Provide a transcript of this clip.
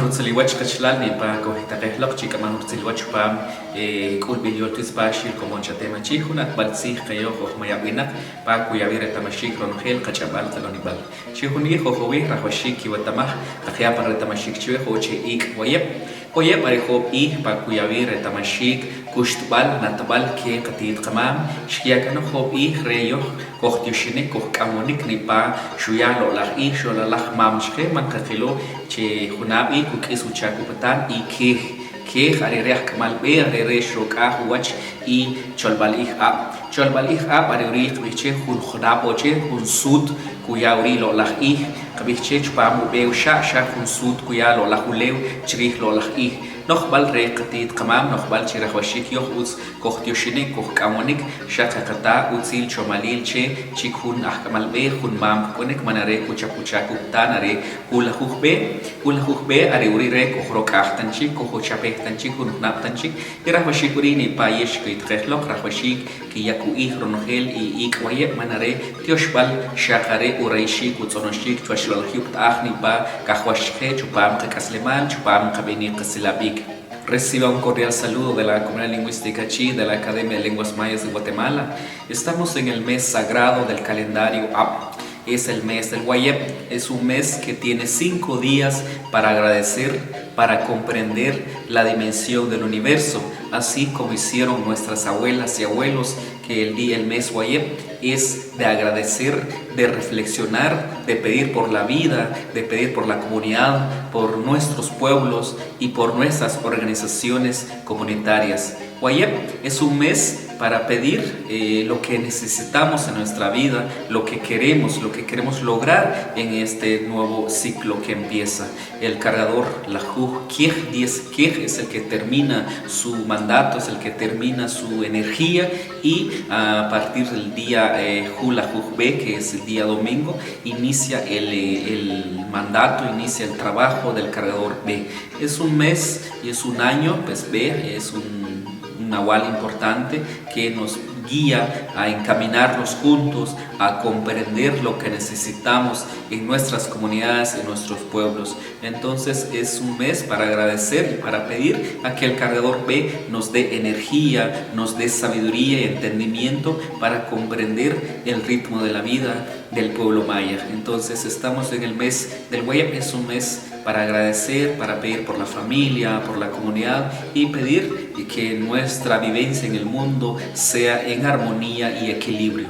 rutziliwach kachlal ni pa ko taqehlaq chika man rutziliwach pam kul bilyotis pa shil komon chatema chihunat balsi qayo ko mayabina pa ku yavire tamashik ronhel qachabal qalonibal chihuni khowi rahwashik watamah aqya par tamashik chwe khoche ik wayeb Oye, parejo y pa cuyavir tamashik kushtbal natbal ke qatit qamam shkia kanu khob y reyo qohtyushine kohkamonik ni pa shuya lo la y shola la mam shke man qaqilo che khunabi kukisu chakupatan y ke arereh kamal be arere shoka huach y cholbal ih ab areri qbiche khun khuna oche khun sud kuyauri lo la y qbiche chpamu be sha khun sud kuya lo la hulew chrih lo la y نخبل ريقتيد قمام نخبل شرخ وشيك يخوز كوختيوشيني كوخكامونيك شاكاكتا وتسيل شماليل شي كون أحكمال بي خون مام كونك من ري كوچا كوبتان ري كولا خوخ بي أري وري ري كوخروك أحتنشي كوخوچا بيختنشي كون نابتنشي يرخ وشيك وريني بايش كيتخلق رخ وشيك كي يكو رونخيل إيك ويب من ري تيوشبل شاكاري وريشيك وتصنوشيك توشلو الخيوبت أخني با كخوشكي چوبام كاسلمان چوبام كبيني قسلابيك Reciba un cordial saludo de la Comunidad Lingüística Chi de la Academia de Lenguas Mayas de Guatemala. Estamos en el mes sagrado del calendario Ab. Es el mes del Wayeb. Es un mes que tiene 5 días para agradecer, para comprender la dimensión del universo, así como hicieron nuestras abuelas y abuelos, que el mes Wayeb es de agradecer, de reflexionar, de pedir por la vida, de pedir por la comunidad, por nuestros pueblos y por nuestras organizaciones comunitarias. Wayeb es un mes para pedir lo que necesitamos en nuestra vida, lo que queremos lograr en este nuevo ciclo que empieza. El cargador Lajuj Kiej 10 Kiej es el que termina su mandato, es el que termina su energía, y a partir del día Julajuj B, que es el día domingo, inicia el mandato, inicia el trabajo del cargador B. Es un mes y es un año, pues B es un nahual importante que nos guía a encaminarnos juntos, a comprender lo que necesitamos en nuestras comunidades, en nuestros pueblos. Entonces es un mes para agradecer y para pedir a que el cargador B nos dé energía, nos dé sabiduría y entendimiento para comprender el ritmo de la vida del pueblo maya. Entonces estamos en el mes del Wayeb, es un mes para agradecer, para pedir por la familia, por la comunidad y pedir que nuestra vivencia en el mundo sea en armonía y equilibrio.